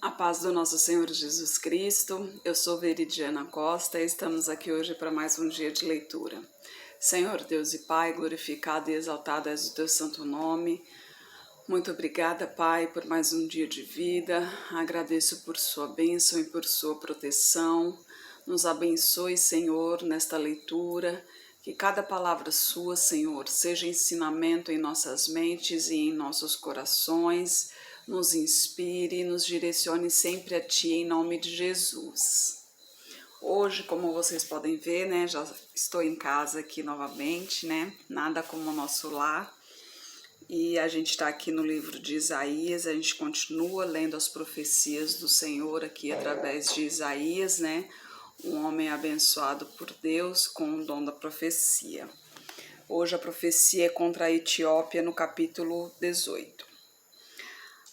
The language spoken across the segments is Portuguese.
A paz do nosso Senhor Jesus Cristo, eu sou Veridiana Costa e estamos aqui hoje para mais um dia de leitura. Senhor Deus e Pai, glorificado e exaltado és o teu santo nome. Muito obrigada, Pai, por mais um dia de vida. Agradeço por sua bênção e por sua proteção. Nos abençoe, Senhor, nesta leitura. Que cada palavra sua, Senhor, seja ensinamento em nossas mentes e em nossos corações. Nos inspire, nos direcione sempre a Ti, em nome de Jesus. Hoje, como vocês podem ver, né, já estou em casa aqui novamente, né, nada como o nosso lar. E a gente está aqui no livro de Isaías, a gente continua lendo as profecias do Senhor aqui através de Isaías, né, um homem abençoado por Deus com o dom da profecia. Hoje a profecia é contra a Etiópia no capítulo 18.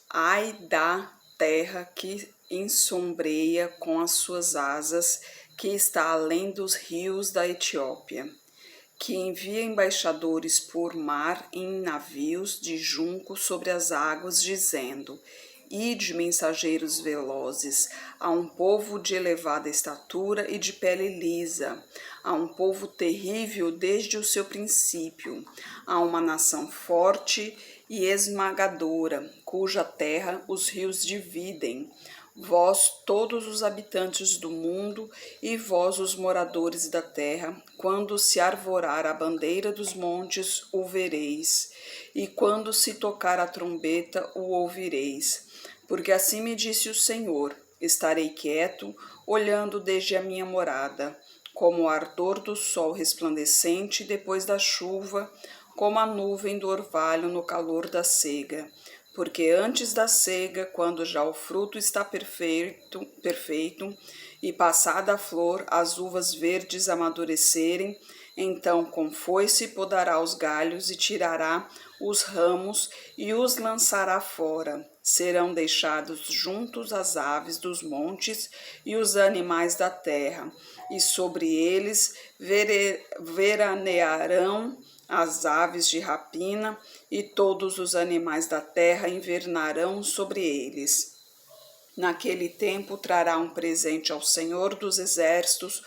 Ai da terra que ensombreia com as suas asas, que está além dos rios da Etiópia, que envia embaixadores por mar em navios de junco sobre as águas, dizendo: Ide, mensageiros velozes, a um povo de elevada estatura e de pele lisa, a um povo terrível desde o seu princípio, a uma nação forte e esmagadora, cuja terra os rios dividem. Vós, todos os habitantes do mundo, e vós, os moradores da terra, quando se arvorar a bandeira dos montes, o vereis, e quando se tocar a trombeta, o ouvireis. Porque assim me disse o Senhor: estarei quieto, olhando desde a minha morada, como o ardor do sol resplandecente depois da chuva, como a nuvem do orvalho no calor da cega. Porque antes da cega, quando já o fruto está perfeito, e passada a flor, as uvas verdes amadurecerem, então com foice podará os galhos e tirará os ramos e os lançará fora. Serão deixados juntos as aves dos montes e os animais da terra, e sobre eles veranearão as aves de rapina, e todos os animais da terra invernarão sobre eles. Naquele tempo trará um presente ao Senhor dos Exércitos,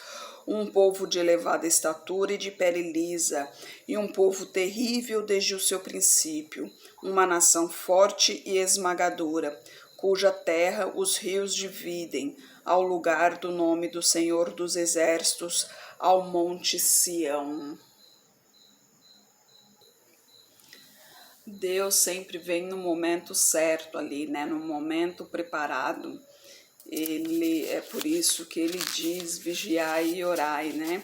um povo de elevada estatura e de pele lisa, e um povo terrível desde o seu princípio, uma nação forte e esmagadora, cuja terra os rios dividem, ao lugar do nome do Senhor dos Exércitos, ao monte Sião. Deus sempre vem no momento certo ali, né? No momento preparado. É por isso que ele diz vigiai e orai, né?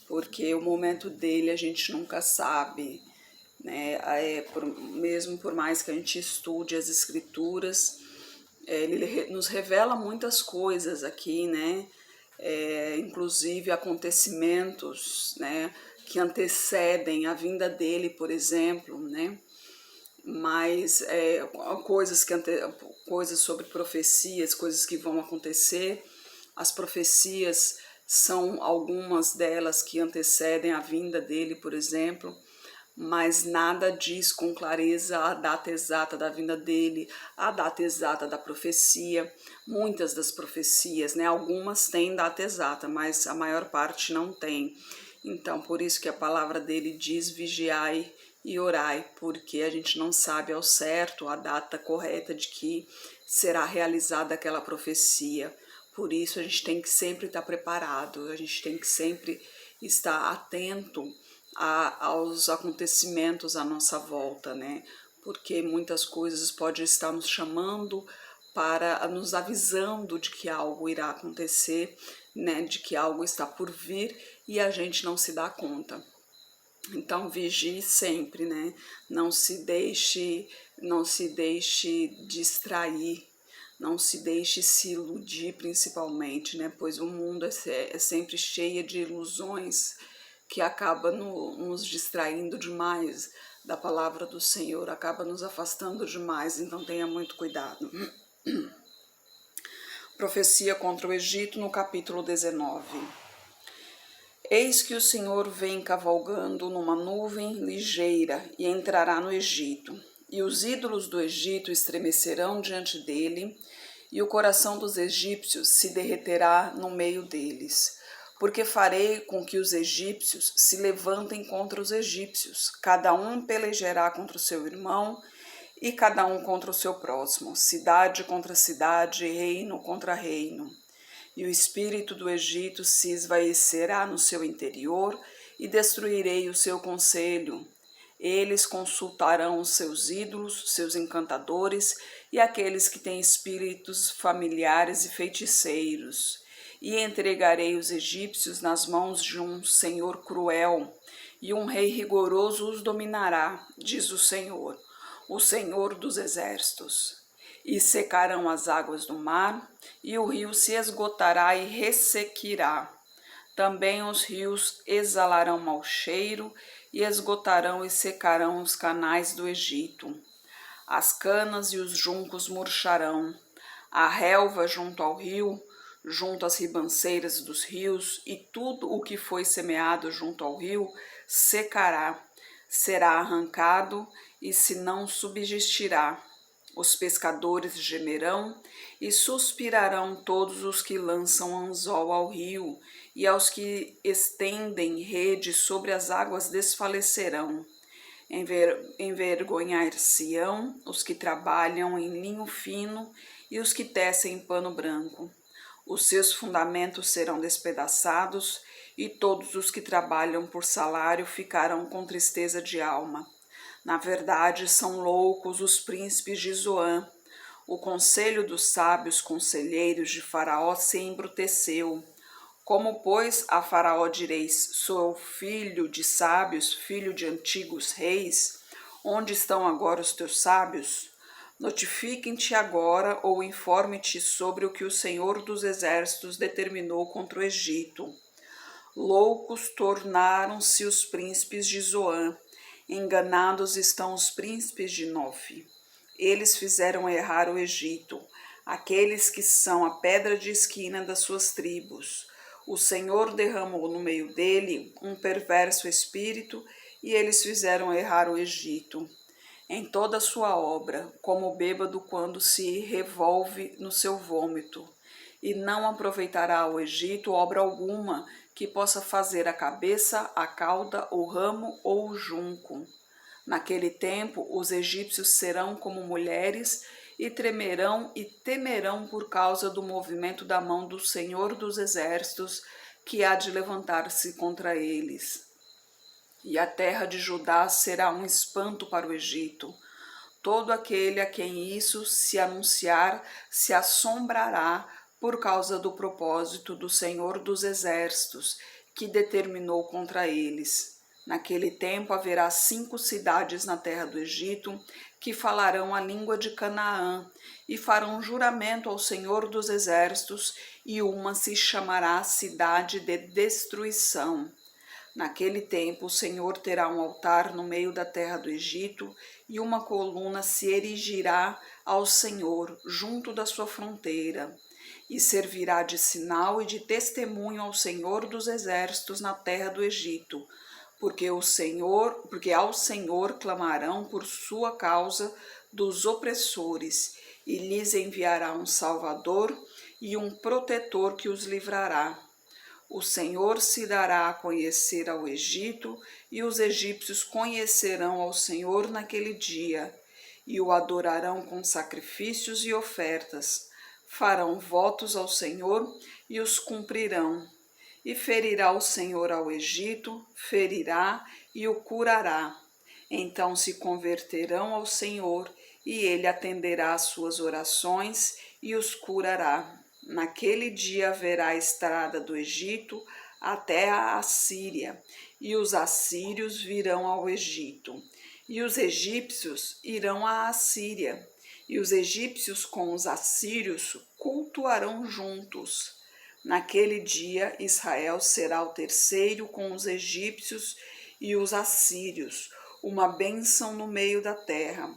Porque o momento dele a gente nunca sabe, né? Mesmo por mais que a gente estude as escrituras, ele nos revela muitas coisas aqui, né? Inclusive acontecimentos, né? Que antecedem a vinda dele, por exemplo, né? Mas coisas sobre profecias, coisas que vão acontecer. As profecias são algumas delas que antecedem a vinda dele, por exemplo, mas nada diz com clareza a data exata da vinda dele, a data exata da profecia. Muitas das profecias, né, algumas têm data exata, mas a maior parte não tem. Então, por isso que a palavra dele diz vigiai e orai, porque a gente não sabe ao certo a data correta de que será realizada aquela profecia. Por isso a gente tem que sempre estar preparado, a gente tem que sempre estar atento aos acontecimentos à nossa volta, né? Porque muitas coisas podem estar nos chamando para nos avisando de que algo irá acontecer, né? De que algo está por vir e a gente não se dá conta. Então vigie sempre, né? Não se deixe distrair, não se deixe se iludir principalmente, né? Pois o mundo é sempre cheio de ilusões que acaba nos distraindo demais da palavra do Senhor, acaba nos afastando demais, então tenha muito cuidado. Profecia contra o Egito no capítulo 19. Eis que o Senhor vem cavalgando numa nuvem ligeira e entrará no Egito, e os ídolos do Egito estremecerão diante dele, e o coração dos egípcios se derreterá no meio deles. Porque farei com que os egípcios se levantem contra os egípcios, cada um pelejará contra o seu irmão, e cada um contra o seu próximo, cidade contra cidade, reino contra reino. E o espírito do Egito se esvaecerá no seu interior, e destruirei o seu conselho. Eles consultarão os seus ídolos, seus encantadores e aqueles que têm espíritos familiares e feiticeiros. E entregarei os egípcios nas mãos de um senhor cruel, e um rei rigoroso os dominará, diz o Senhor dos exércitos. E secarão as águas do mar, e o rio se esgotará e ressequirá. Também os rios exalarão mau cheiro, e esgotarão e secarão os canais do Egito. As canas e os juncos murcharão, a relva junto ao rio, junto às ribanceiras dos rios, e tudo o que foi semeado junto ao rio secará, será arrancado e se não subsistirá. Os pescadores gemerão e suspirarão todos os que lançam anzol ao rio, e aos que estendem rede sobre as águas desfalecerão. Envergonhar-se-ão os que trabalham em linho fino e os que tecem pano branco. Os seus fundamentos serão despedaçados, e todos os que trabalham por salário ficarão com tristeza de alma. Na verdade, são loucos os príncipes de Zoan. O conselho dos sábios conselheiros de Faraó se embruteceu. Como, pois, a Faraó direis, sou filho de sábios, filho de antigos reis? Onde estão agora os teus sábios? Notifiquem-te agora ou informe-te sobre o que o Senhor dos Exércitos determinou contra o Egito. Loucos tornaram-se os príncipes de Zoan. Enganados estão os príncipes de Nofe. Eles fizeram errar o Egito, aqueles que são a pedra de esquina das suas tribos. O Senhor derramou no meio dele um perverso espírito, e eles fizeram errar o Egito em toda a sua obra, como o bêbado quando se revolve no seu vômito. E não aproveitará ao Egito obra alguma que possa fazer a cabeça, a cauda, o ramo ou o junco. Naquele tempo, os egípcios serão como mulheres e tremerão e temerão por causa do movimento da mão do Senhor dos Exércitos, que há de levantar-se contra eles. E a terra de Judá será um espanto para o Egito. Todo aquele a quem isso se anunciar se assombrará por causa do propósito do Senhor dos Exércitos, que determinou contra eles. Naquele tempo haverá 5 cidades na terra do Egito que falarão a língua de Canaã e farão juramento ao Senhor dos Exércitos, e uma se chamará Cidade de Destruição. Naquele tempo o Senhor terá um altar no meio da terra do Egito, e uma coluna se erigirá ao Senhor junto da sua fronteira, e servirá de sinal e de testemunho ao Senhor dos Exércitos na terra do Egito, porque ao Senhor clamarão por sua causa dos opressores, e lhes enviará um Salvador e um protetor que os livrará. O Senhor se dará a conhecer ao Egito, e os egípcios conhecerão ao Senhor naquele dia, e o adorarão com sacrifícios e ofertas. Farão votos ao Senhor e os cumprirão. E ferirá o Senhor ao Egito, ferirá e o curará. Então se converterão ao Senhor, e ele atenderá às suas orações e os curará. Naquele dia haverá estrada do Egito até a Assíria, e os assírios virão ao Egito, e os egípcios irão à Assíria, e os egípcios com os assírios cultuarão juntos. Naquele dia Israel será o terceiro com os egípcios e os assírios, uma bênção no meio da terra,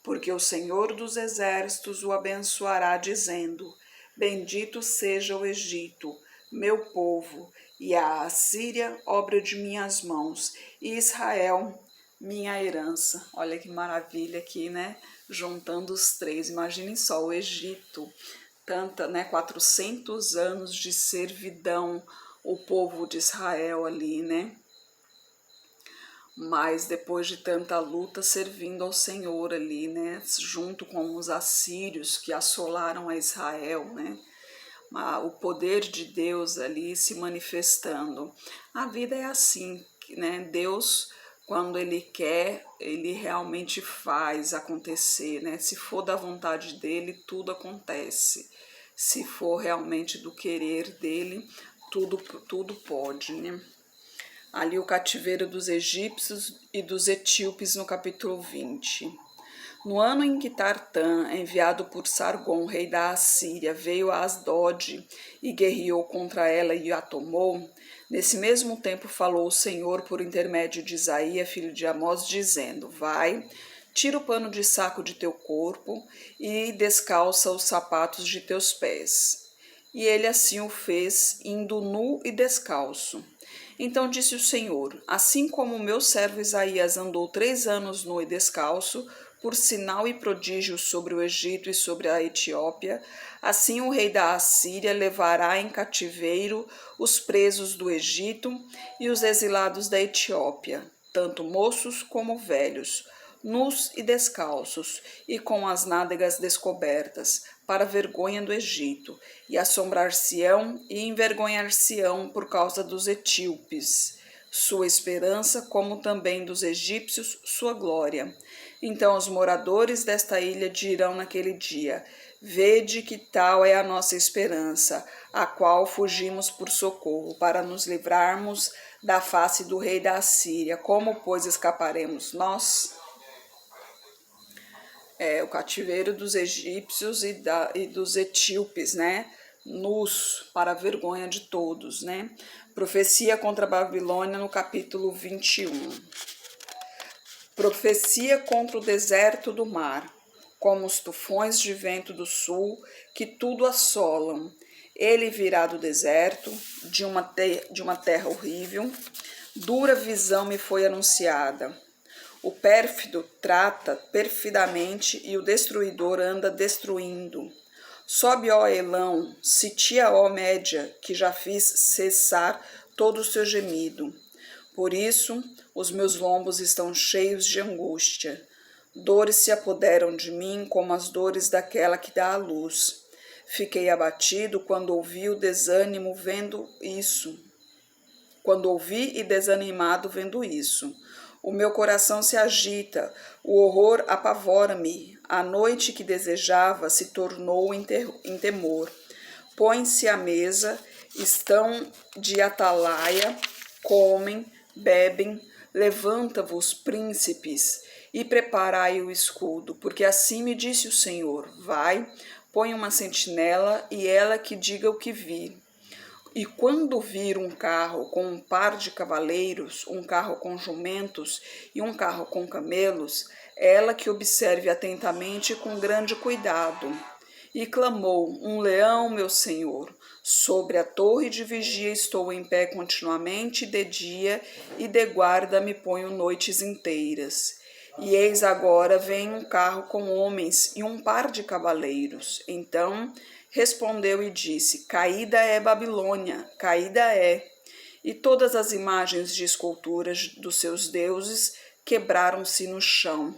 porque o Senhor dos Exércitos o abençoará, dizendo: Bendito seja o Egito, meu povo, e a Assíria, obra de minhas mãos, e Israel, minha herança. Olha que maravilha aqui, né? Juntando os três. Imaginem só, o Egito 400 anos de servidão, o povo de Israel ali, né? Mas depois de tanta luta, servindo ao Senhor ali, né? Junto com os assírios que assolaram a Israel, né? O poder de Deus ali se manifestando. A vida é assim, né? Deus, quando Ele quer, Ele realmente faz acontecer, né? Se for da vontade dEle, tudo acontece. Se for realmente do querer dEle, tudo pode, né? Ali o cativeiro dos egípcios e dos etíopes no capítulo 20. No ano em que Tartã, enviado por Sargon, rei da Assíria, veio a Asdod e guerreou contra ela e a tomou, nesse mesmo tempo falou o Senhor por intermédio de Isaías, filho de Amós, dizendo: Vai, tira o pano de saco de teu corpo e descalça os sapatos de teus pés. E ele assim o fez, indo nu e descalço. Então disse o Senhor: Assim como o meu servo Isaías andou 3 anos nu e descalço, por sinal e prodígio sobre o Egito e sobre a Etiópia, assim o rei da Assíria levará em cativeiro os presos do Egito e os exilados da Etiópia, tanto moços como velhos, nus e descalços, e com as nádegas descobertas, para a vergonha do Egito, e assombrar-se-ão e envergonhar-se-ão por causa dos etíopes, sua esperança, como também dos egípcios, sua glória. Então os moradores desta ilha dirão naquele dia: Vede que tal é a nossa esperança, a qual fugimos por socorro, para nos livrarmos da face do rei da Assíria. Como, pois, escaparemos nós? O cativeiro dos egípcios e dos etíopes, né? Nus, para a vergonha de todos, né? Profecia contra a Babilônia no capítulo 21. Profecia contra o deserto do mar, como os tufões de vento do sul, que tudo assolam. Ele virá do deserto, de uma terra horrível. Dura visão me foi anunciada. O pérfido trata perfidamente e o destruidor anda destruindo. Sobe, ó Elão, sitia, ó Média, que já fiz cessar todo o seu gemido. Por isso, os meus lombos estão cheios de angústia. Dores se apoderam de mim como as dores daquela que dá à luz. Fiquei abatido quando ouvi o desânimo vendo isso. Quando ouvi e desanimado vendo isso. O meu coração se agita, o horror apavora-me. A noite que desejava se tornou em temor. Põem-se à mesa, estão de atalaia, comem, bebem. Levanta-vos, príncipes, e preparai o escudo, porque assim me disse o Senhor: Vai, põe uma sentinela, e ela que diga o que vir. E quando vir um carro com um par de cavaleiros, um carro com jumentos e um carro com camelos, ela que observe atentamente e com grande cuidado. E clamou: Um leão, meu senhor. Sobre a torre de vigia estou em pé continuamente de dia, e de guarda me ponho noites inteiras. E eis agora vem um carro com homens e um par de cavaleiros. Então respondeu e disse: Caída é Babilônia, caída é. E todas as imagens de esculturas dos seus deuses quebraram-se no chão.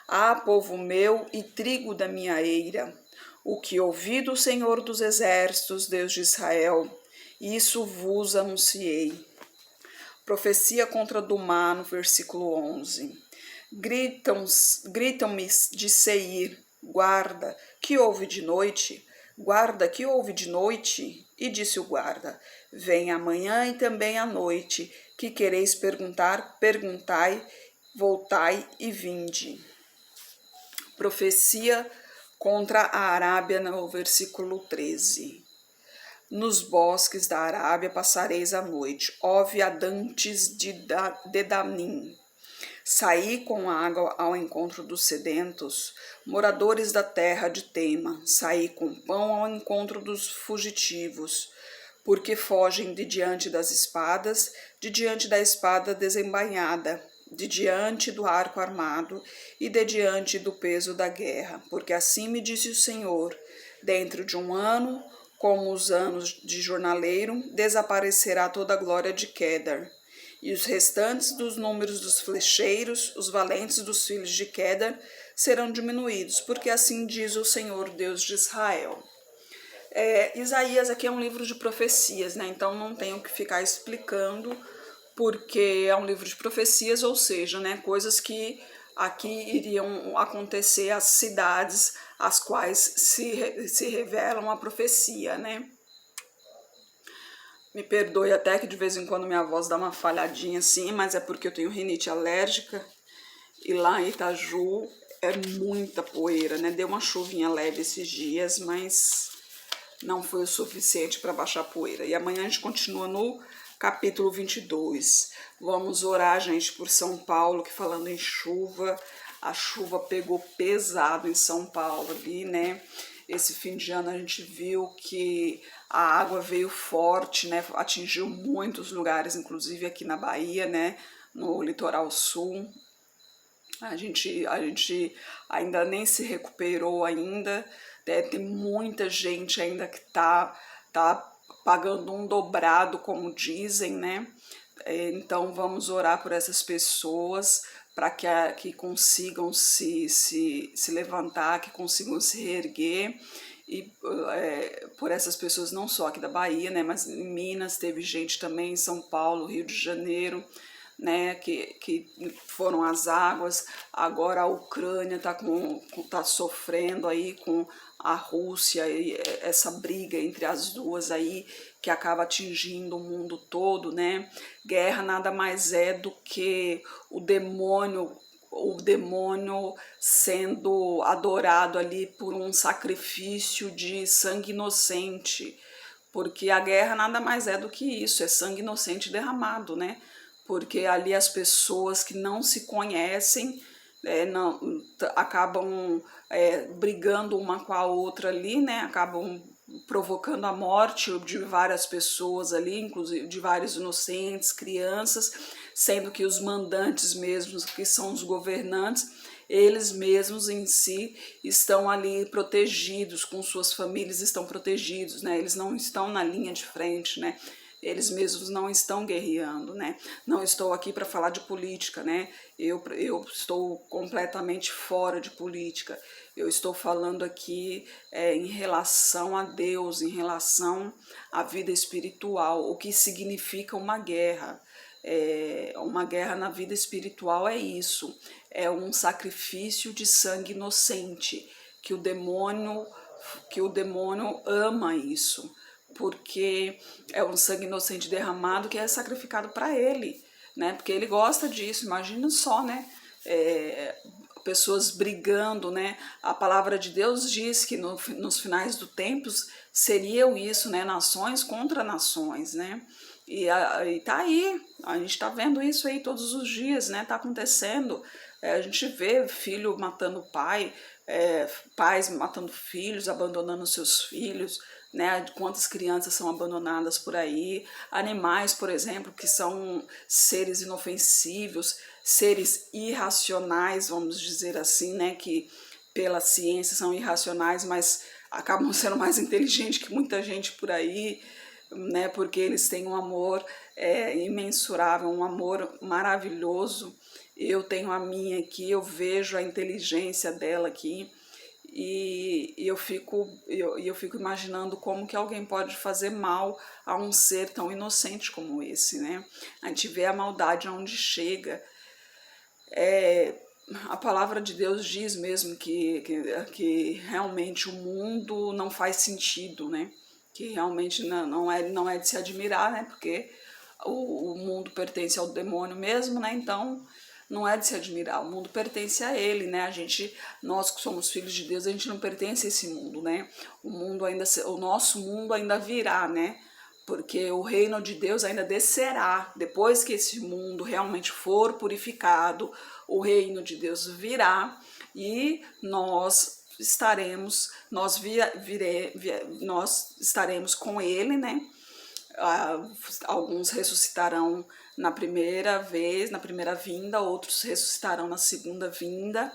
Ah, povo meu e trigo da minha eira, o que ouvi do Senhor dos Exércitos, Deus de Israel, isso vos anunciei. Profecia contra Dumá, no versículo 11. Gritam-me de Seir: Guarda, que houve de noite? Guarda, que houve de noite? E disse o guarda: Vem amanhã e também à noite. Que quereis perguntar? Perguntai, voltai e vinde. Profecia contra a Arábia, no versículo 13. Nos bosques da Arábia passareis a noite, ó viadantes de Dedanim. Saí com água ao encontro dos sedentos, moradores da terra de Tema. Saí com pão ao encontro dos fugitivos, porque fogem de diante das espadas, de diante da espada desembainhada, de diante do arco armado e de diante do peso da guerra. Porque assim me disse o Senhor: Dentro de um ano, como os anos de jornaleiro, desaparecerá toda a glória de Quedar. E os restantes dos números dos flecheiros, os valentes dos filhos de Quedar, serão diminuídos, porque assim diz o Senhor Deus de Israel. Isaías aqui é um livro de profecias, né? Então não tenho que ficar explicando, porque é um livro de profecias, ou seja, né, coisas que aqui iriam acontecer às cidades às quais se revelam a profecia, né? Me perdoe até que de vez em quando minha voz dá uma falhadinha assim, mas é porque eu tenho rinite alérgica e lá em Itaju é muita poeira, né? Deu uma chuvinha leve esses dias, mas não foi o suficiente para baixar a poeira. E amanhã a gente continua no capítulo 22. Vamos orar, gente, por São Paulo, que falando em chuva, a chuva pegou pesado em São Paulo ali, né? Esse fim de ano a gente viu que a água veio forte, né? Atingiu muitos lugares, inclusive aqui na Bahia, né? No litoral sul. A gente ainda nem se recuperou ainda, tem muita gente ainda que tá pagando um dobrado, como dizem, né? Então vamos orar por essas pessoas para que consigam se levantar, que consigam se reerguer. E por essas pessoas não só aqui da Bahia, né, mas em Minas teve gente também, em São Paulo, Rio de Janeiro, né, que foram as águas. Agora a Ucrânia tá sofrendo aí com a Rússia e essa briga entre as duas aí que acaba atingindo o mundo todo, né? Guerra nada mais é do que o demônio sendo adorado ali por um sacrifício de sangue inocente, porque a guerra nada mais é do que isso, é sangue inocente derramado, né? Porque ali as pessoas que não se conhecem acabam brigando uma com a outra ali, né? Acabam provocando a morte de várias pessoas ali, inclusive de vários inocentes, crianças, sendo que os mandantes mesmos, que são os governantes, eles mesmos em si estão ali protegidos, com suas famílias estão protegidos, né? Eles não estão na linha de frente, né? Eles mesmos não estão guerreando, né? Não estou aqui para falar de política, né? Eu estou completamente fora de política. Eu estou falando aqui em relação a Deus, em relação à vida espiritual, o que significa uma guerra. Uma guerra na vida espiritual é isso, é um sacrifício de sangue inocente, que o demônio ama isso, porque é um sangue inocente derramado que é sacrificado para ele, né? Porque ele gosta disso. Imagina só, né? Pessoas brigando, né? A palavra de Deus diz que nos finais do tempos seriam isso, né? Nações contra nações, né? E tá aí, a gente tá vendo isso aí todos os dias, né? Tá acontecendo. A gente vê filho matando pai, pais matando filhos, abandonando seus filhos, né? Quantas crianças são abandonadas por aí, animais, por exemplo, que são seres inofensivos, seres irracionais, vamos dizer assim, né? Que pela ciência são irracionais, mas acabam sendo mais inteligentes que muita gente por aí, né? Porque eles têm um amor imensurável, um amor maravilhoso. Eu tenho a minha aqui, eu vejo a inteligência dela aqui, e eu fico imaginando como que alguém pode fazer mal a um ser tão inocente como esse, né? A gente vê a maldade aonde chega. A palavra de Deus diz mesmo que realmente o mundo não faz sentido, né? Que realmente não é de se admirar, né? Porque o mundo pertence ao demônio mesmo, né? Então não é de se admirar, o mundo pertence a ele, né? Nós que somos filhos de Deus, a gente não pertence a esse mundo, né? O nosso mundo ainda virá, né? Porque o reino de Deus ainda descerá. Depois que esse mundo realmente for purificado, o reino de Deus virá e nós estaremos com ele, né? Alguns ressuscitarão na primeira vez, na primeira vinda, outros ressuscitarão na segunda vinda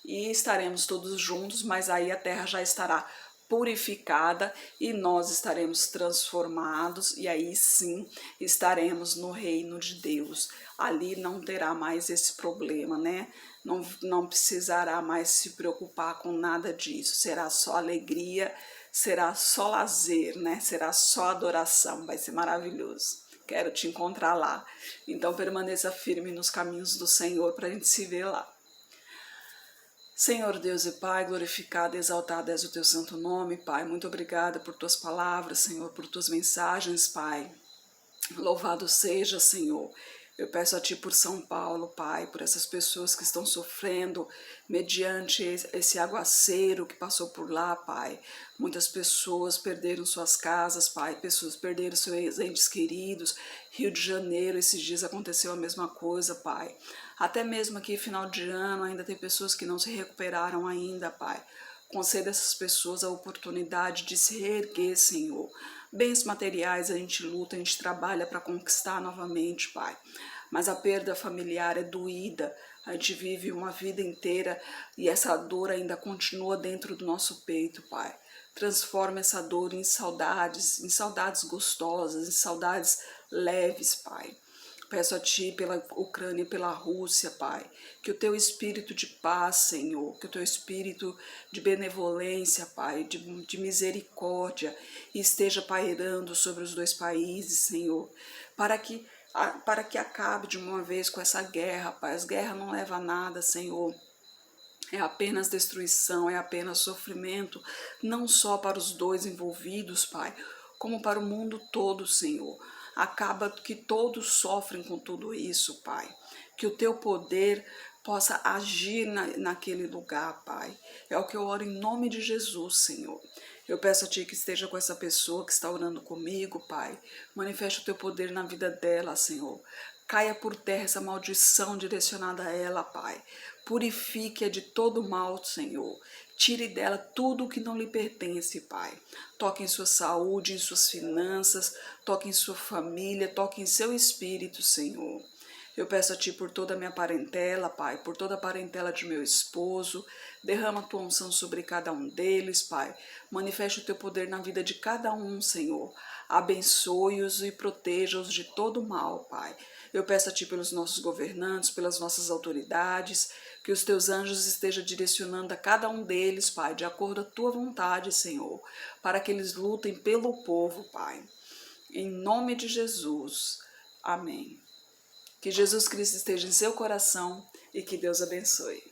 e estaremos todos juntos, mas aí a terra já estará purificada e nós estaremos transformados e aí sim estaremos no reino de Deus. Ali não terá mais esse problema, né? Não precisará mais se preocupar com nada disso. Será só alegria, será só lazer, né? Será só adoração. Vai ser maravilhoso. Quero te encontrar lá. Então permaneça firme nos caminhos do Senhor para a gente se ver lá. Senhor Deus e Pai, glorificado e exaltado és o teu santo nome, Pai. Muito obrigada por tuas palavras, Senhor, por tuas mensagens, Pai. Louvado seja, Senhor. Eu peço a Ti por São Paulo, Pai, por essas pessoas que estão sofrendo mediante esse aguaceiro que passou por lá, Pai. Muitas pessoas perderam suas casas, Pai, pessoas perderam seus entes queridos. Rio de Janeiro, esses dias aconteceu a mesma coisa, Pai. Até mesmo aqui, final de ano, ainda tem pessoas que não se recuperaram ainda, Pai. Conceda a essas pessoas a oportunidade de se reerguer, Senhor. Bens materiais a gente luta, a gente trabalha para conquistar novamente, Pai. Mas a perda familiar é doída. A gente vive uma vida inteira e essa dor ainda continua dentro do nosso peito, Pai. Transforma essa dor em saudades gostosas, em saudades leves, Pai. Peço a Ti pela Ucrânia e pela Rússia, Pai, que o Teu espírito de paz, Senhor, que o Teu espírito de benevolência, Pai, de misericórdia esteja pairando sobre os dois países, Senhor, para que acabe de uma vez com essa guerra, Pai. As guerras não levam a nada, Senhor. É apenas destruição, é apenas sofrimento, não só para os dois envolvidos, Pai, como para o mundo todo, Senhor. Acaba que todos sofrem com tudo isso, Pai. Que o Teu poder possa agir naquele lugar, Pai. É o que eu oro em nome de Jesus, Senhor. Eu peço a Ti que esteja com essa pessoa que está orando comigo, Pai. Manifeste o Teu poder na vida dela, Senhor. Caia por terra essa maldição direcionada a ela, Pai. Purifique-a de todo mal, Senhor. Tire dela tudo o que não lhe pertence, Pai. Toque em sua saúde, em suas finanças, toque em sua família, toque em seu espírito, Senhor. Eu peço a Ti por toda a minha parentela, Pai, por toda a parentela de meu esposo. Derrama a Tua unção sobre cada um deles, Pai. Manifeste o Teu poder na vida de cada um, Senhor. Abençoe-os e proteja-os de todo mal, Pai. Eu peço a Ti pelos nossos governantes, pelas nossas autoridades, que os Teus anjos estejam direcionando a cada um deles, Pai, de acordo à Tua vontade, Senhor, para que eles lutem pelo povo, Pai. Em nome de Jesus. Amém. Que Jesus Cristo esteja em seu coração e que Deus abençoe.